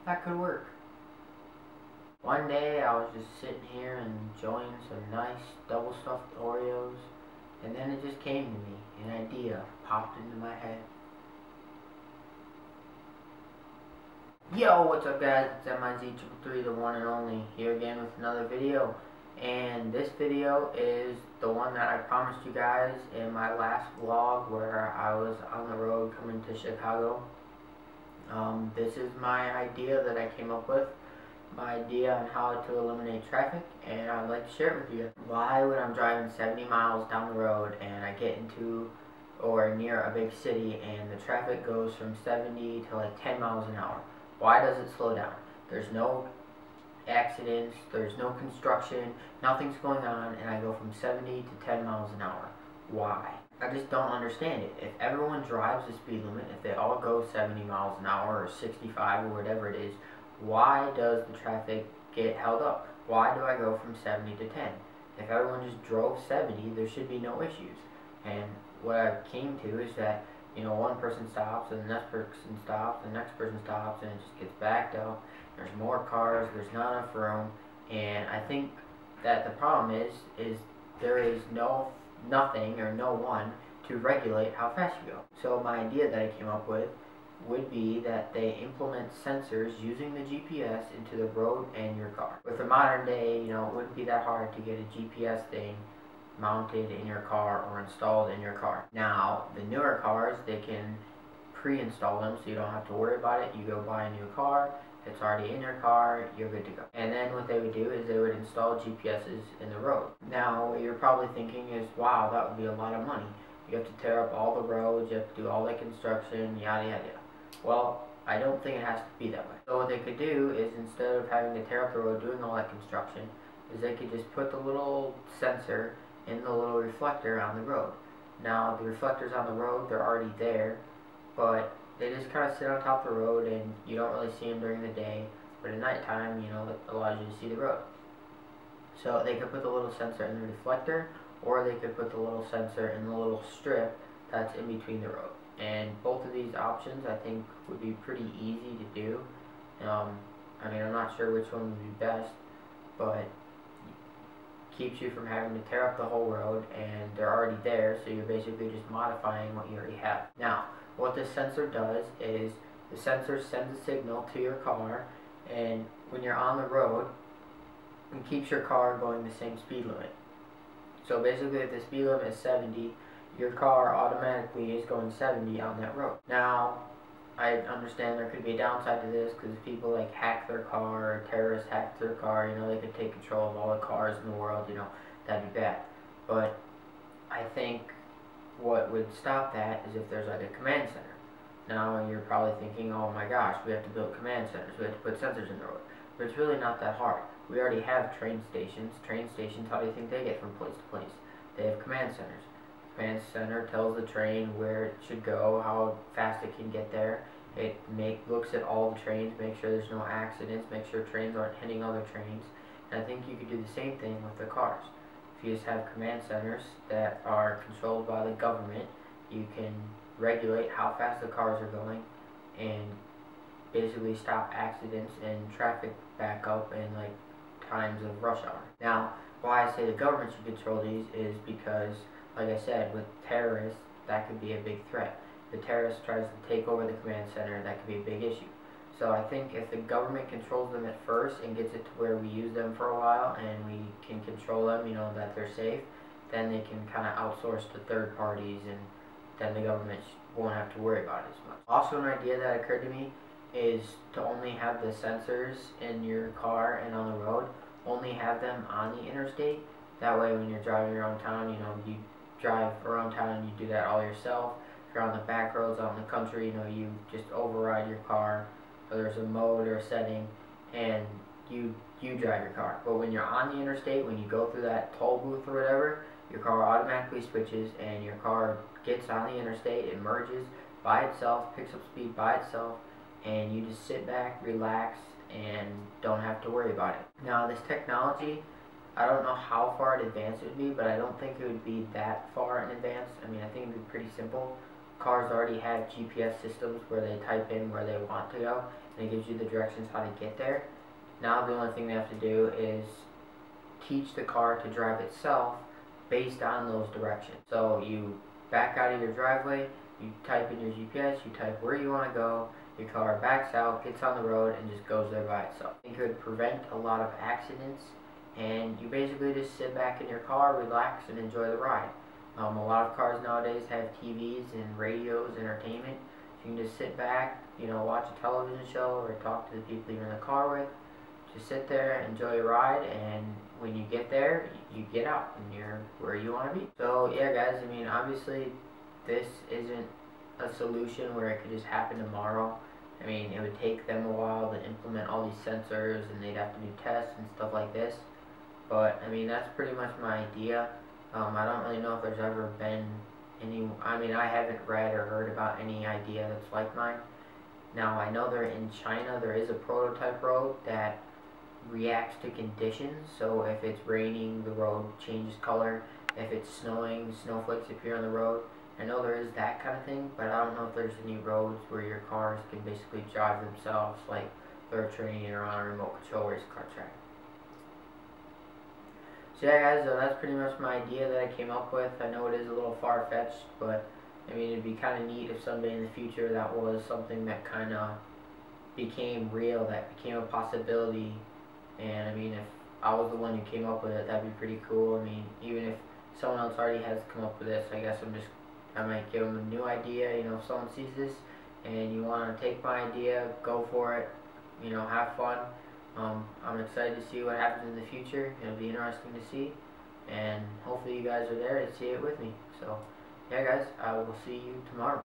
that could work. One day I was just sitting here enjoying some nice double stuffed Oreos, and then it just came to me. An idea popped into my head. Yo, what's up guys? It's MIZ333, the one and only, here again with another video. And this video is the one that I promised you guys in my last vlog where I was on the road coming to Chicago. This is my idea that I came up with. My idea on how to eliminate traffic, and I'd like to share it with you. Why when I'm driving 70 miles down the road and I get into or near a big city and the traffic goes from 70 to like 10 miles an hour, why does it slow down? There's no accidents, there's no construction, nothing's going on, and I go from 70 to 10 miles an hour. Why? I just don't understand it. If everyone drives the speed limit, if they all go 70 miles an hour or 65 or whatever it is, why does the traffic get held up? Why do I go from 70 to 10? If everyone just drove 70, there should be no issues. And what I came to is that, you know, one person stops and the next person stops, and the next person stops, and it just gets backed up. There's more cars, there's not enough room, and I think that the problem is there is nothing or no one to regulate how fast you go. So my idea that I came up with would be that they implement sensors using the GPS into the road and your car. With the modern day, you know, it wouldn't be that hard to get a GPS thing mounted in your car or installed in your car. Now, the newer cars, they can pre-install them so you don't have to worry about it. You go buy a new car, it's already in your car, you're good to go. And then what they would do is they would install GPSs in the road. Now, what you're probably thinking is, wow, that would be a lot of money. You have to tear up all the roads, you have to do all the construction, yada yada yada. Well, I don't think it has to be that way. So what they could do is, instead of having to tear up the road doing all that construction, is they could just put the little sensor in the little reflector on the road. Now, the reflectors on the road, they're already there, but they just kind of sit on top of the road and you don't really see them during the day, but at nighttime, you know, it allows you to see the road. So they could put the little sensor in the reflector, or they could put the little sensor in the little strip that's in between the road. And both of these options, I think, would be pretty easy to do. I mean, I'm not sure which one would be best, but keeps you from having to tear up the whole road, and they're already there, so you're basically just modifying what you already have. Now, what this sensor does is the sensor sends a signal to your car, and when you're on the road, it keeps your car going the same speed limit. So basically, if the speed limit is 70, your car automatically is going 70 on that road. Now, I understand there could be a downside to this because people like hack their car, or terrorists hack their car, you know, they could take control of all the cars in the world, you know, that'd be bad. But I think what would stop that is if there's like a command center. Now, you're probably thinking, oh my gosh, we have to build command centers, we have to put sensors in the road. But it's really not that hard. We already have train stations. Train stations, how do you think they get from place to place? They have command centers. Command center tells the train where it should go, how fast it can get there. It looks at all the trains, make sure there's no accidents, make sure trains aren't hitting other trains. And I think you could do the same thing with the cars. If you just have command centers that are controlled by the government, you can regulate how fast the cars are going and basically stop accidents and traffic backup in like times of rush hour. Now, why I say the government should control these is because, like I said, with terrorists, that could be a big threat. If the terrorist tries to take over the command center, that could be a big issue. So I think if the government controls them at first and gets it to where we use them for a while and we can control them, you know, that they're safe, then they can kind of outsource to third parties, and then the government won't have to worry about it as much. Also, an idea that occurred to me is to only have the sensors in your car and on the road, only have them on the interstate. That way when you're driving around town, you know, you drive around town and you do that all yourself. If you're on the back roads out in the country, you know, you just override your car, or there's a mode or a setting, and you drive your car. But when you're on the interstate, when you go through that toll booth or whatever, your car automatically switches and your car gets on the interstate, it merges by itself, picks up speed by itself, and you just sit back, relax, and don't have to worry about it. Now, this technology, I don't know how far in advance it would be, but I don't think it would be that far in advance. I mean, I think it would be pretty simple. Cars already have GPS systems where they type in where they want to go, and it gives you the directions how to get there. Now the only thing they have to do is teach the car to drive itself based on those directions. So you back out of your driveway, you type in your GPS, you type where you want to go, your car backs out, gets on the road, and just goes there by itself. It could prevent a lot of accidents, and you basically just sit back in your car, relax, and enjoy the ride. A lot of cars nowadays have TVs and radios, entertainment. So you can just sit back, watch a television show or talk to the people you're in the car with. Just sit there, enjoy your ride, and when you get there, you get out and you're where you want to be. So yeah, guys, I mean, obviously this isn't a solution where it could just happen tomorrow. I mean, it would take them a while to implement all these sensors, and they'd have to do tests and stuff like this. But I mean, that's pretty much my idea. I don't really know if there's ever been any, I mean, I haven't read or heard about any idea that's like mine. Now, I know they're in China, there is a prototype road that reacts to conditions. So if it's raining, the road changes color. If it's snowing, snowflakes appear on the road. I know there is that kind of thing, but I don't know if there's any roads where your cars can basically drive themselves, like they're training or on a remote control race car track. So yeah, guys, that's pretty much my idea that I came up with. I know it is a little far-fetched, but I mean, it'd be kind of neat if someday in the future that was something that kind of became real, that became a possibility. And I mean, if I was the one who came up with it, that'd be pretty cool. I mean, even if someone else already has come up with this, I guess I might give them a new idea. If someone sees this and you want to take my idea, go for it. Have fun. I'm excited to see what happens in the future. It'll be interesting to see, and hopefully you guys are there to see it with me. So yeah, guys, I will see you tomorrow.